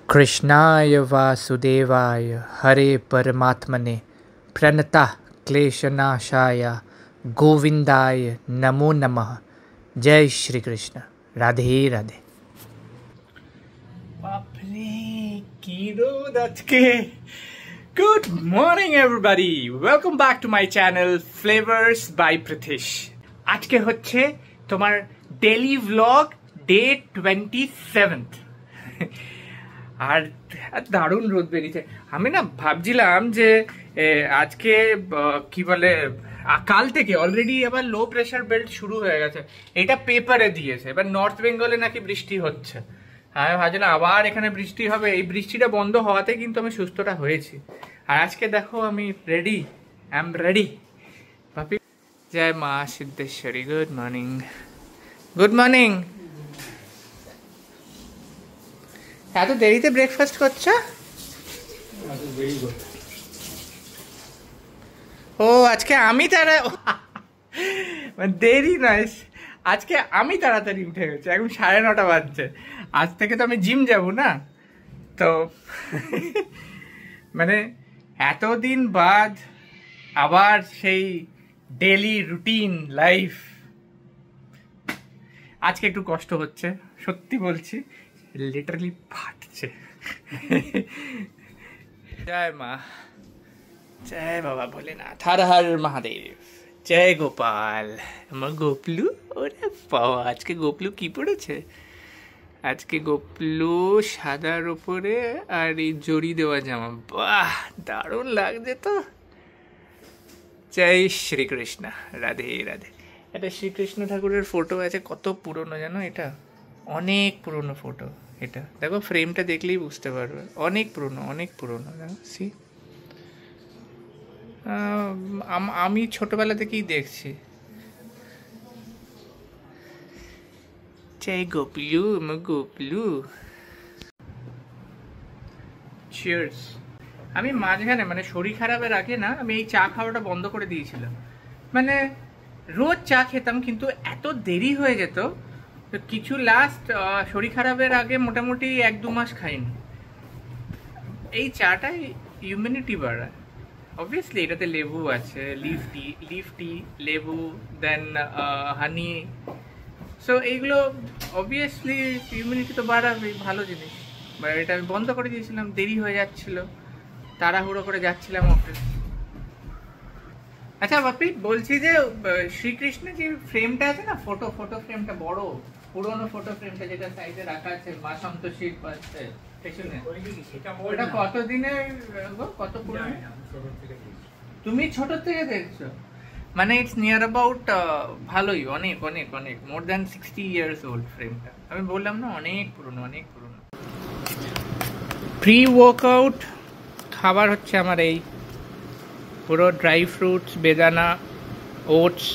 कृष्णाय वासुदेवाय हरे परमात्मने प्रणतः क्लेशनाशाय गोविंदाय नमो नमः। जय श्री कृष्ण। राधे राधे। बापरे की रोद আজকে। Good morning everybody, welcome back to my channel Flavors by Pritish। আজকে হচ্ছে তোমার ডেইলি ব্লগ ডে 27th আর দারুণ রোদ বেরিয়েছে। আমি না ভাবছিলাম যে আজকে কি বলে কাল থেকে অলরেডি আবার লো প্রেসার বেল্ট শুরু হয়ে গেছে, এটা পেপারে দিয়েছে। এবার নর্থ বেঙ্গলে নাকি বৃষ্টি হচ্ছে। আমি ভাবছিলাম আবার এখানে বৃষ্টি হবে, এই বৃষ্টিটা বন্ধ হওয়াতে কিন্তু আমি সুস্থটা হয়েছি। আর আজকে দেখো আমি রেডি, আই এম রেডি। ভাবি জয় মা Siddheshwari. Good morning, good morning. এত দেরিতে ব্রেকফাস্ট করছো? ও আজকে আমি দেরি নয়, আজকে আমি তাড়াতাড়ি উঠে গেছি। এখন 9:30 বাজছে। আজ থেকে তো আমি জিম যাব না, তো মানে এতদিন বাদ আবার সেই ডেলি রুটিন লাইফ। আজকে একটু কষ্ট হচ্ছে, সত্যি বলছি, লিটারালি ফাটছে। জয় মা, জয় বাবা ভোলেনাথ, হর হর মহাদেব, জয় গোপাল। আমার গোপলু, ওরে বাবা আজকে গোপলু কি পড়েছে? আজকে গোপলু সাদার ওপরে আর এই জড়ি দেওয়া জামা, বাহ দারুণ লাগছে তো। জয় শ্রীকৃষ্ণ, রাধে রাধে। এটা শ্রীকৃষ্ণ ঠাকুরের ফটো আছে, কত পুরনো জানো? এটা অনেক পুরনো ফটো। এটা দেখো, ফ্রেমটা দেখলেই বুঝতে পারবে, অনেক পুরনো, অনেক পুরনো। সি আমি ছোটবেলা থেকেই দেখছি। জয় গোপলু, আমার গোপলু। চিয়ার্স। আমি মাঝখানে মানে শরীর খারাপের আগে না, আমি এই চা খাওয়াটা বন্ধ করে দিয়েছিলাম। মানে রোজ চা খেতাম, কিন্তু এত দেরি হয়ে যেত কিছু লাস্ট শরীর খারাপের আগে মোটামুটি 1-2 মাস খাইনি। এই চাটাই ইমিউনিটি বাড়ায়। অবভিয়াসলি এটাতে লেবু আছে, লিফ টি, লেবু, দেন হানি। সো এইগুলো অবভিয়াসলি ইমিউনিটি তো বাড়াবে, ভালো জিনিস। বাট এটা আমি বন্ধ করে দিয়েছিলাম, দেরি হয়ে যাচ্ছিল, তাড়াহুড়ো করে যাচ্ছিলাম অফিস। আচ্ছা বাপি, বলছি যে শ্রীকৃষ্ণের যে ফ্রেমটা আছে না, ফটো ফ্রেমটা, বড় পুরোনো ফটো ফ্রেমটা যেটা সাইডে রাখা আছে মা সন্তোষীর পাশে পেছনে, ওটা কতদিনের গো? কত পুরনো? তুমি ছোট থেকে দেখছো? মানে ইটস নিয়ার অ্যাবাউট ভালোই, অনেক অনেক অনেক মোর দ্যান 60 ইয়ার্স ওল্ড ফ্রেমটা। আমি বললাম না, অনেক পুরনো, অনেক পুরনো। প্রি ওয়ার্কআউট খাবার হচ্ছে আমার এই পুরো ড্রাই ফ্রুটস, বেদানা, ওটস,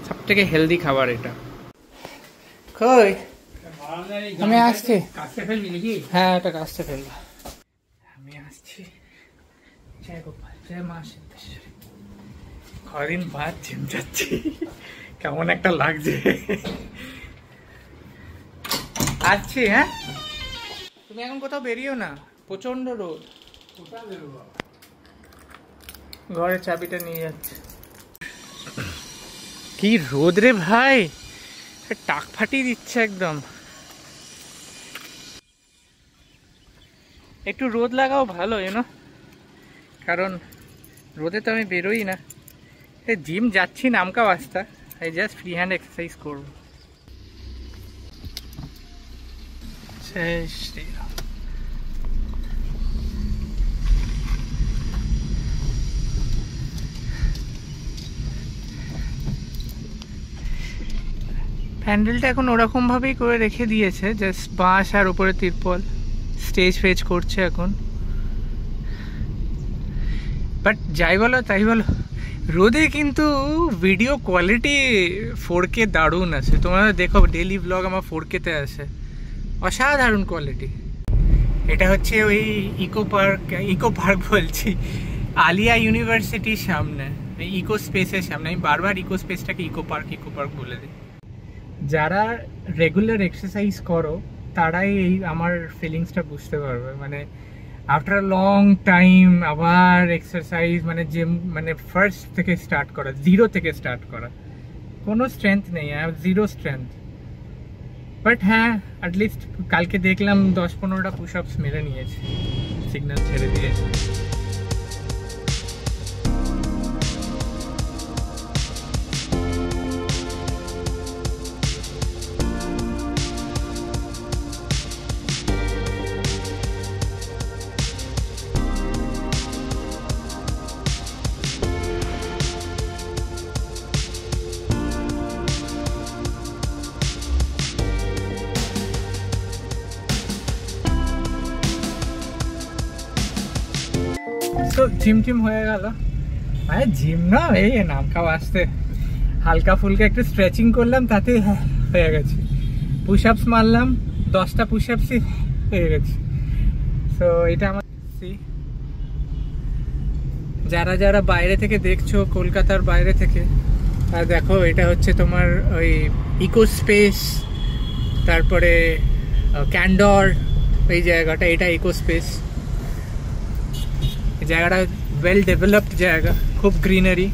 সব থেকে হেলদি খাবার এটা। কই আমি আসছি, কাছে ফেলবি নাকি? হ্যাঁ, এটা কাছে ফেলবো। আমি আসছি। জয় গোপাল, জয় মা সিদ্ধেশ্বরী। কদিন বাদ জিম যাচ্ছি, কেমন একটা লাগছে। আসছি। হ্যাঁ, তুমি এখন কোথাও বেরিও না, প্রচন্ড রোদ। ঘরের চাবিটা নিয়ে যাচ্ছে। কি রোদ রে ভাই, টাক ফাটিয়ে দিচ্ছে একদম। একটু রোদ লাগাও ভালো, এনো, কারণ রোদে তো আমি বেরোই না। জিম যাচ্ছি নামকা বাস্তা, এই জাস্ট ফ্রি হ্যান্ড এক্সারসাইজ করবো। জয় শ্রীরাম। প্যান্ডেলটা এখন ওরকম ভাবেই করে রেখে দিয়েছে, জাস্ট বাঁশ আর উপরে তিরপল, স্টেজ ফেজ করছে এখন। বাট যাই বলো তাই বলো, রোদে কিন্তু ভিডিও কোয়ালিটি 4K দারুণ আছে। তোমরা দেখো ডেইলি ব্লগ আমার 4K-তে আছে, অসাধারণ কোয়ালিটি। এটা হচ্ছে ওই ইকো পার্ক বলছি, আলিয়া ইউনিভার্সিটির সামনে, ইকো স্পেসের সামনে। আমি বারবার ইকো স্পেসটাকে ইকো পার্ক বলে দিই। যারা রেগুলার এক্সারসাইজ করো তারাই এই আমার ফিলিংসটা বুঝতে পারবে। মানে আফটার আ লং টাইম আবার এক্সারসাইজ, মানে জিম, মানে ফার্স্ট থেকে স্টার্ট করা, জিরো থেকে স্টার্ট করা, কোনো স্ট্রেংথ নেই, I have zero strength. But হ্যাঁ, অ্যাটলিস্ট কালকে দেখলাম 10-15টা পুশ আপস মেরে নিয়েছে, সিগন্যাল ছেড়ে দিয়েছে। তো জিম টিম হয়ে গেল, মানে জিম না, এই নাম খাওয়া আসতে হালকা ফুলকা একটু স্ট্রেচিং করলাম, তাতেই হয়ে গেছে। পুশ আপস মারলাম, 10টা পুশ আপসই হয়ে গেছে। তো এটা আমার, যারা যারা বাইরে থেকে দেখছো, কলকাতার বাইরে থেকে, আর দেখো এটা হচ্ছে তোমার ওই ইকো স্পেস, তারপরে ক্যান্ডর, এই জায়গাটা, এটা ইকো স্পেস। জায়গাটা ওয়েল ডেভেলপড জায়গা, খুব গ্রিনারি।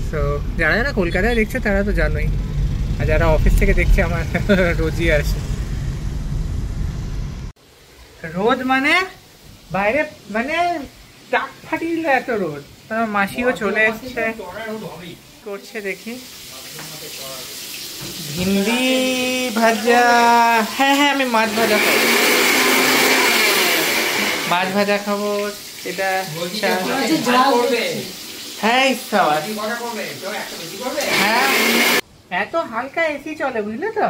সো যারা যারা কলকাতায় দেখছে তারা তো জানোই, আর যারা অফিস থেকে দেখছে আমার রোজই আসে। রোদ মানে বাইরে, মানে টাক ফাটিয়ে দিল এত রোদ। মাসিও চলে এসছে, করছে দেখি। ভিন্ডি ভাজা, হ্যাঁ হ্যাঁ, আমি মাছ ভাজা খাবো, মাছ ভাজা খাবো। এটা হ্যাঁ, হ্যাঁ, এত হালকা এসি চলে, বুঝলে তো,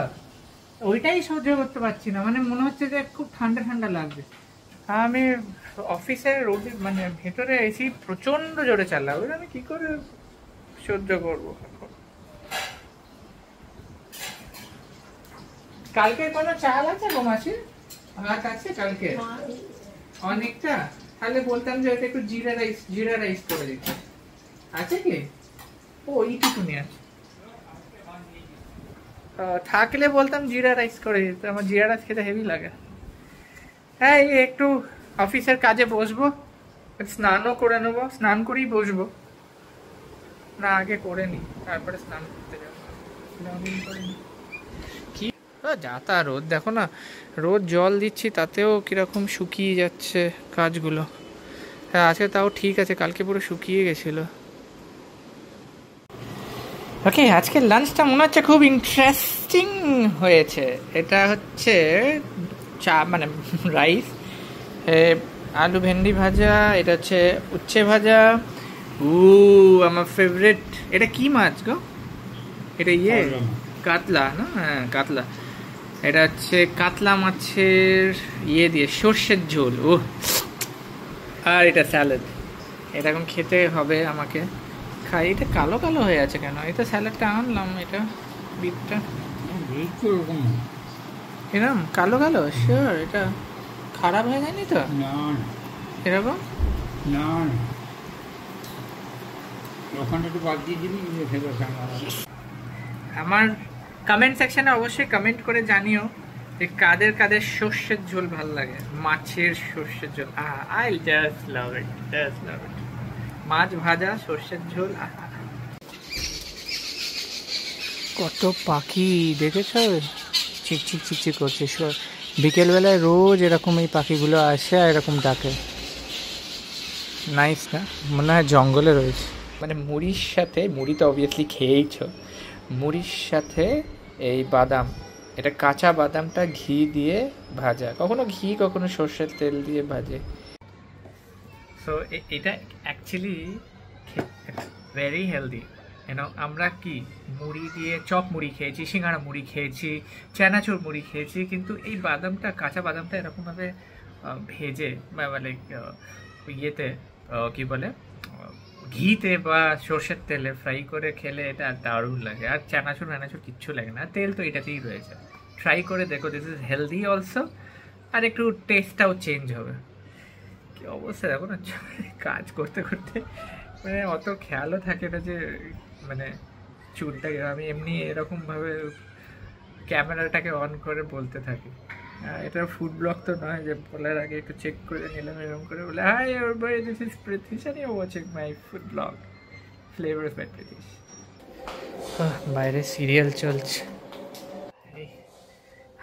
ওইটাই সহ্য করতে পারছি না। মানে মনে হচ্ছে যে খুব ঠান্ডা ঠান্ডা লাগবে। আমি অফিসের রোদে, মানে ভেতরে এসি প্রচন্ড জোরে চালাবো, আমি কি করে সহ্য করবো। কালকে কোনো চাল আছে গো মাসি? ভাত আছে কালকে অনেকটা, তাহলে বলতাম যে ওটা একটু জিরা রাইস করে দিতে। আছে কি? ও এইটুকুনি আছে, থাকলে বলতাম জিরা রাইস করে দিতে, আমার জিরা রাইস খেতে হেভি লাগে। হ্যাঁ, এই একটু অফিসের কাজে বসবো, স্নানও করে নেবো, স্নান করেই বসবো, না আগে করে নি তারপরে স্নান করতে যাবো। কি যা তা রোদ, দেখো না, রোদ জল দিচ্ছি তাতেও কিরকম শুকিয়ে যাচ্ছে কাজগুলো। হ্যাঁ, আজকে তাও ঠিক আছে, কালকে পুরো শুকিয়ে গেছিল। ওকে, আজকের লাঞ্চটা মনে হচ্ছে খুব ইন্টারেস্টিং হয়েছে। এটা হচ্ছে চা, মানে রাইস, আলু ভেন্ডি ভাজা, এটা হচ্ছে উচ্ছে ভাজা। আমার ফেভারিট। এটা কি মাছ গো? এটা কাতলা না? হ্যাঁ, কাতলা। এটা হচ্ছে কাতলা মাছের দিয়ে সর্ষের ঝোল। ও, আর এটা স্যালাড। এটা এখন খেতে হবে আমাকে। খাই। এটা কালো কালো হয়ে আছে কেন? এটা স্যালাডটা আনলাম, এটা বিটটা এরকম কালো কালো, শিওর এটা খারাপ হয়ে যায়নি তো? এরকম না, ওখানে একটু বাদ দিয়ে দিবি। আমার কমেন্ট সেকশনে অবশ্যই কমেন্ট করে জানিও যে কাদের কাদের সর্ষের ঝোল ভাল লাগে, মাছের সর্ষের ঝোল। I just love it, just love it. মাছ ভাজা, সর্ষের ঝোল। কত পাখি দেখেছো, চিকচিক চিকচিক করছে। বিকেলবেলায় রোজ এরকম এই পাখিগুলো আসে আর এরকম ডাকে। নাইস না? মনে হয় জঙ্গলে রয়েছে। মানে মুড়ির সাথে, মুড়ি তো অবভিয়াসলি খেয়েইছ, মুড়ির সাথে এই বাদাম, এটা কাঁচা বাদামটা ঘি দিয়ে ভাজা, কখনো ঘি কখনো সর্ষের তেল দিয়ে ভাজে। সো এটা অ্যাকচুয়ালি ভেরি হেলদি। আমরা কি মুড়ি দিয়ে চপ মুড়ি খেয়েছি, সিঙ্গাড়া মুড়ি খেয়েছি, চানাচুর মুড়ি খেয়েছি, কিন্তু এই বাদামটা, কাঁচা বাদামটা এরকমভাবে ভেজে বা লাইক ইয়েতে কি বলে ঘিতে বা সর্ষের তেলে ফ্রাই করে খেলে এটা দারুণ লাগে। আর চানাচুর নানাচুর কিচ্ছু লাগে না, তেল তো এটাতেই রয়েছে। ট্রাই করে দেখো, দিস ইজ হেলদি অলসো, আর একটু টেস্টটাও চেঞ্জ হবে। কি অবস্থা দেখো না, কাজ করতে করতে মানে অত খেয়ালও থাকে না যে মানে চুলটা, আমি এমনি এরকমভাবে ক্যামেরাটাকে অন করে বলতে থাকি। এটা ফুড ব্লগ তো নয় যে বলার আগে একটু চেক করে নিলাম এরকম করে বলে, hi everybody, this is Pritish and you are watching my food blog flavours by Pritish. বাইরে সিরিয়াল চলছে।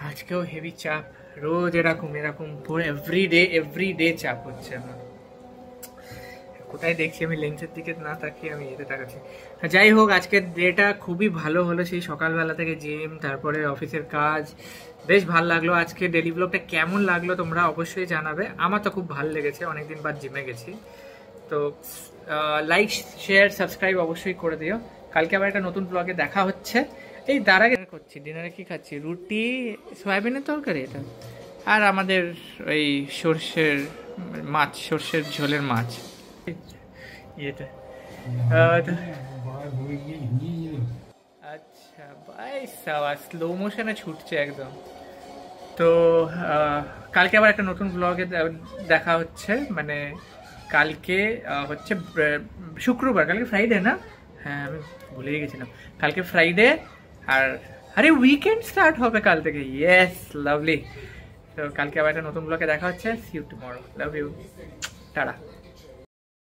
আজকেও হেভি চাপ, রোজ এরকম পুরো এভরিডে চাপ হচ্ছে আমার। কোথায় দেখছি আমি, লেন্সের দিকে না তাকিয়ে আমি এতে তাকাচ্ছি। যাই হোক, আজকের ডেটা খুবই ভালো হলো। সেই সকালবেলা থেকে জিম, তারপরে অফিসের কাজ, বেশ ভালো লাগলো। আজকে ডেলি ব্লগটা কেমন লাগলো তোমরা অবশ্যই জানাবে। আমার তো খুব ভালো লেগেছে, অনেকদিন বাদ জিমে গেছি। তো লাইক শেয়ার সাবস্ক্রাইব অবশ্যই করে দিও। কালকে আবার একটা নতুন ব্লগে দেখা হচ্ছে। এই তার আগে করছি, ডিনারে কি খাচ্ছি, রুটি সয়াবিনের তরকারি এটা, আর আমাদের ওই সর্ষের ঝোলের মাছ ইয়েটা। আচ্ছা ভাই, সাবা স্লো মোশনে ছুটছে একদম। তো কালকে আবার একটা নতুন ব্লগে দেখা হচ্ছে। মানে কালকে হচ্ছে শুক্রবার, কালকে ফ্রাইডে না? হ্যাঁ, আমি ভুলেই গেছিলাম, কালকে ফ্রাইডে। আর আরে উইকেন্ড স্টার্ট হবে কাল থেকে, ইয়েস, লাভলি। তো কালকে আবার একটা নতুন ব্লগে দেখা হচ্ছে। See you tomorrow, love you, tata.